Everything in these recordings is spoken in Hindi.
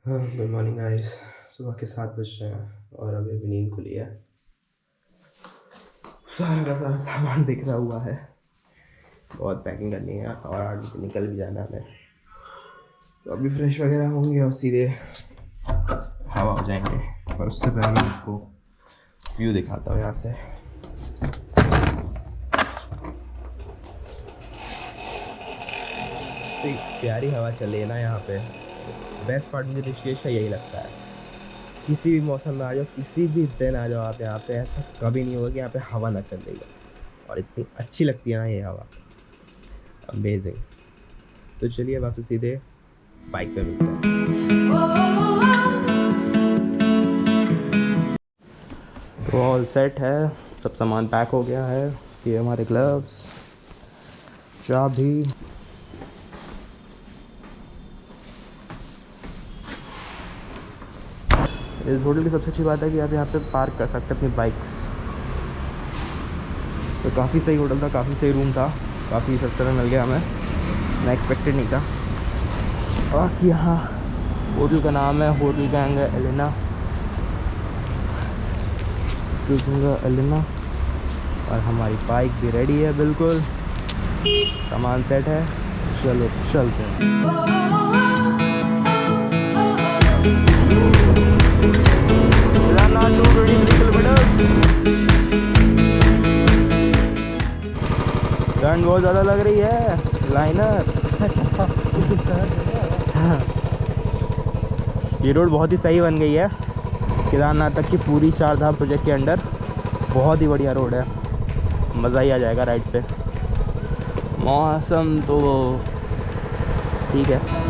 हाँ, गुड मॉर्निंग गाइस। सुबह के 7 बज रहे हैं और अभी अभी नींद खुली है। सारा का सारा सामान बिखरा हुआ है। बहुत पैकिंग करनी है और 8 बजे निकल भी जाना है हमें। तो अभी फ्रेश वगैरह होंगे और सीधे हवा हो जाएंगे। पर उससे पहले आपको व्यू दिखाता हूँ यहाँ से। तो प्यारी हवा चल रही है ना यहाँ पे। बेस्ट पार्ट मुझे ऋषिकेश का यही लगता है। किसी भी मौसम में आ जाओ, किसी भी दिन आ जाओ आप यहाँ पे, ऐसा कभी नहीं होगा कि यहाँ पे हवा ना चल रही है। और इतनी अच्छी लगती है ना ये हवा, अमेजिंग। तो चलिए अब आपसे सीधे बाइक पे मिलते हैं। तो ऑल सेट है, सब सामान पैक हो गया है। ये हमारे ग्लव्स, चाबी, इस होटल की सबसे अच्छी बात है कि आप यहाँ पे पार्क कर सकते हैं अपनी बाइक्स। तो काफ़ी सही होटल था, काफ़ी सही रूम था, काफ़ी सस्ते में मिल गया हमें। मैं एक्सपेक्टेड नहीं था। और यहाँ होटल का नाम है hotel Ganga Elena, Ganga Elena. और हमारी बाइक भी रेडी है, बिल्कुल सामान सेट है। चलो चलते हैं। ठंड बहुत ज़्यादा लग रही है लाइनर। ये रोड बहुत ही सही बन गई है केदारनाथ तक की पूरी 4 धाम प्रोजेक्ट के अंडर। बहुत ही बढ़िया रोड है, मज़ा ही आ जाएगा राइड पे। मौसम तो ठीक है।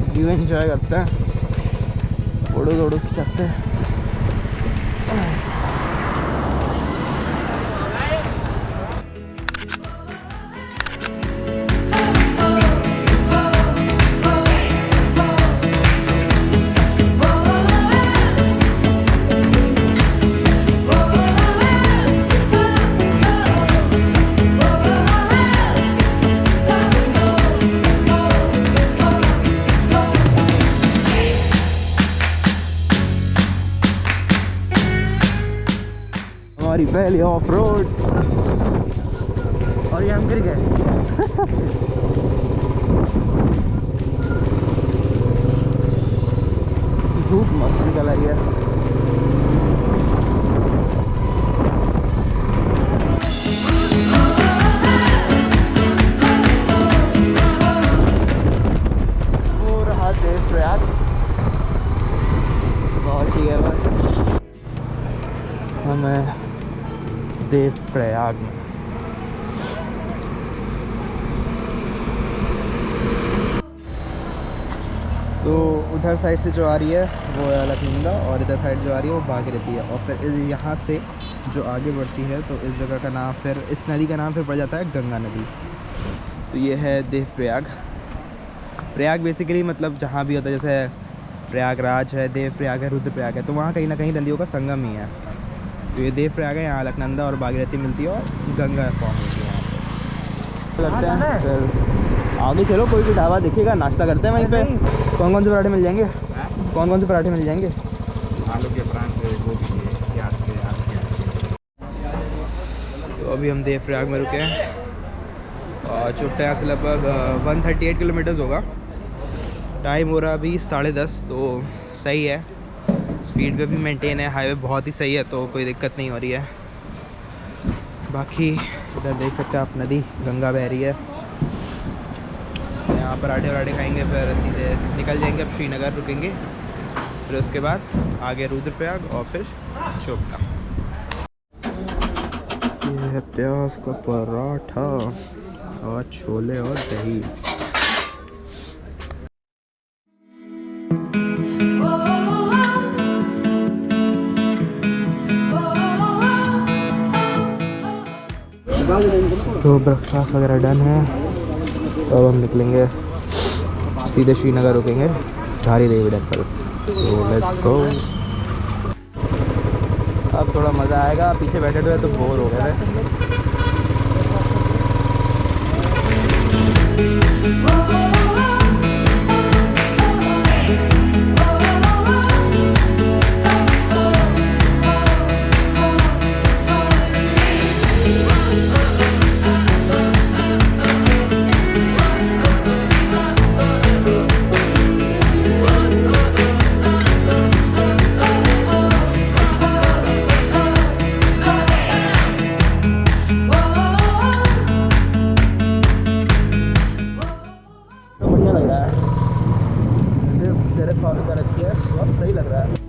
व्यू एंजॉय करते हैं, फोटो वोटो खिंचाते हैं। हमारी पहली ऑफ रोड और ये हम गिर गए। धूप मस्त निकल आई है। वो रहा देवप्रयाग, पहुंच ही है बस हमें देवप्रयाग में। तो उधर साइड से जो आ रही है वो है अलकनंदा और इधर साइड जो आ रही है वो भागीरथी है। और फिर यहाँ से जो आगे बढ़ती है तो इस जगह का नाम, फिर इस नदी का नाम फिर पड़ जाता है गंगा नदी। तो ये है देवप्रयाग। प्रयाग बेसिकली मतलब जहाँ भी होता है, जैसे प्रयागराज है, देवप्रयाग है, रुद्रप्रयाग है, तो वहाँ कहीं ना कहीं नदियों का संगम ही है। तो ये देवप्रयाग है, यहाँ अलकनंदा और भागीरथी मिलती है और गंगा फॉर्म होती है यहाँ पे। लगता है फिर आगे चलो, कोई भी ढाबा दिखेगा, नाश्ता करते हैं वहीं पे। कौन कौन से पराठे मिल जाएंगे? कौन कौन से पराठे मिल जाएंगे? आलू के पराठे, गोभी के, प्याज के, आलू के। तो अभी हम देवप्रयाग में रुके हैं और चुपटा यहाँ से लगभग 138 किलोमीटर्स होगा। टाइम हो रहा अभी 10:30, तो सही है। स्पीड पे भी मेंटेन है, हाईवे बहुत ही सही है, तो कोई दिक्कत नहीं हो रही है। बाकी इधर देख सकते हैं आप, नदी गंगा बह रही है। यहाँ पराठे वराठे खाएंगे, फिर सीधे निकल जाएंगे। अब श्रीनगर रुकेंगे, फिर उसके बाद आगे रुद्रप्रयाग और फिर चोपटा। ये है प्याज का पराठा और छोले और दही। तो ब्रेकफास्ट वगैरह डन है। तो अब हम निकलेंगे, सीधे श्रीनगर रुकेंगे, धारी देवी टेम्पल। तो लेट्स गो। अब थोड़ा मज़ा आएगा, पीछे बैठे हुए तो बोर हो गए थे। बहुत सही लग रहा है।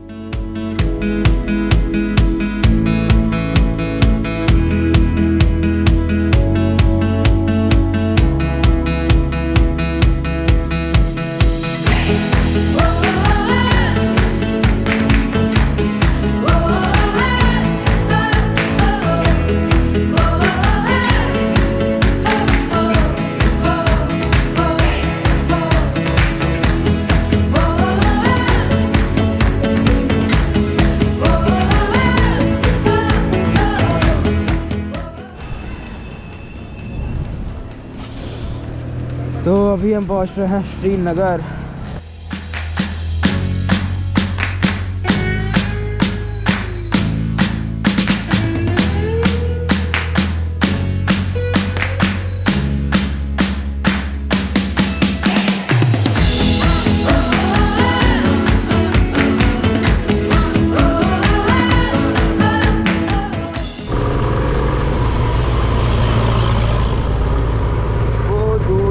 तो अभी हम पहुंच रहे हैं श्रीनगर।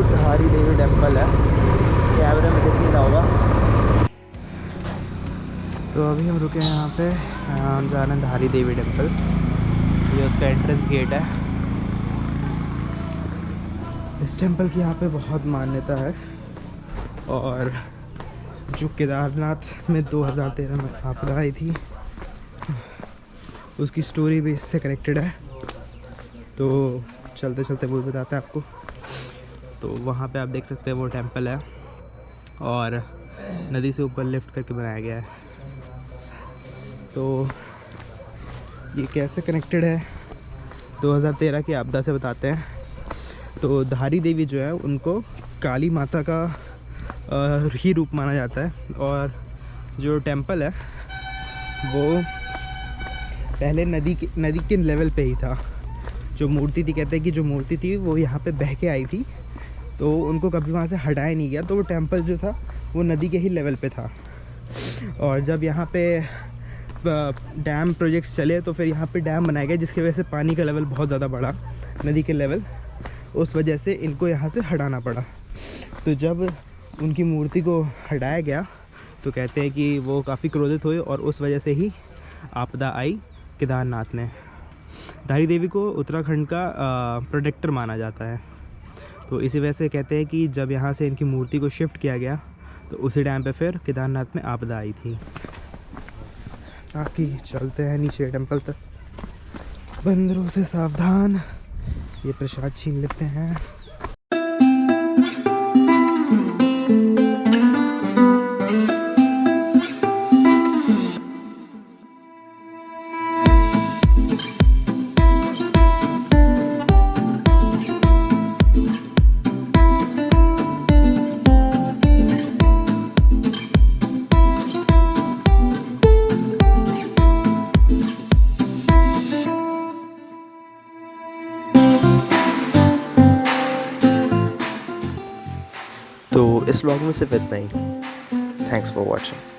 धारी देवी टेम्पल है, कैमरे में दिख नहीं रहा होगा। तो अभी हम रुके हैं यहाँ पे, हम जा रहे हैं धारी देवी टेम्पल। ये उसका एंट्रेंस गेट है। इस टेम्पल की यहाँ पे बहुत मान्यता है, और जो केदारनाथ में 2013 में आपदा आई थी, उसकी स्टोरी भी इससे कनेक्टेड है। तो चलते चलते वो बताते हैं आपको। तो वहाँ पे आप देख सकते हैं वो टेम्पल है, और नदी से ऊपर लिफ्ट करके बनाया गया है। तो ये कैसे कनेक्टेड है 2013 की आपदा से बताते हैं। तो धारी देवी जो है उनको काली माता का ही रूप माना जाता है, और जो टेम्पल है वो पहले नदी के लेवल पे ही था। जो मूर्ति थी, कहते हैं कि जो मूर्ति थी वो यहाँ पे बह के आई थी, तो उनको कभी वहाँ से हटाया नहीं गया। तो वो टेम्पल जो था वो नदी के ही लेवल पे था। और जब यहाँ पे डैम प्रोजेक्ट्स चले तो फिर यहाँ पे डैम बनाया गया, जिसकी वजह से पानी का लेवल बहुत ज़्यादा बढ़ा, नदी के लेवल। उस वजह से इनको यहाँ से हटाना पड़ा। तो जब उनकी मूर्ति को हटाया गया तो कहते हैं कि वो काफ़ी क्रोधित हुए, और उस वजह से ही आपदा आई केदारनाथ में। धारी देवी को उत्तराखंड का प्रोटेक्टर माना जाता है। तो इसी वजह से कहते हैं कि जब यहाँ से इनकी मूर्ति को शिफ्ट किया गया तो उसी टाइम पे फिर केदारनाथ में आपदा आई थी। बाकी चलते हैं नीचे टेम्पल तक। बंदरों से सावधान, ये प्रसाद छीन लेते हैं। तो इस व्लॉग में सिर्फ इतना ही। Thanks for watching.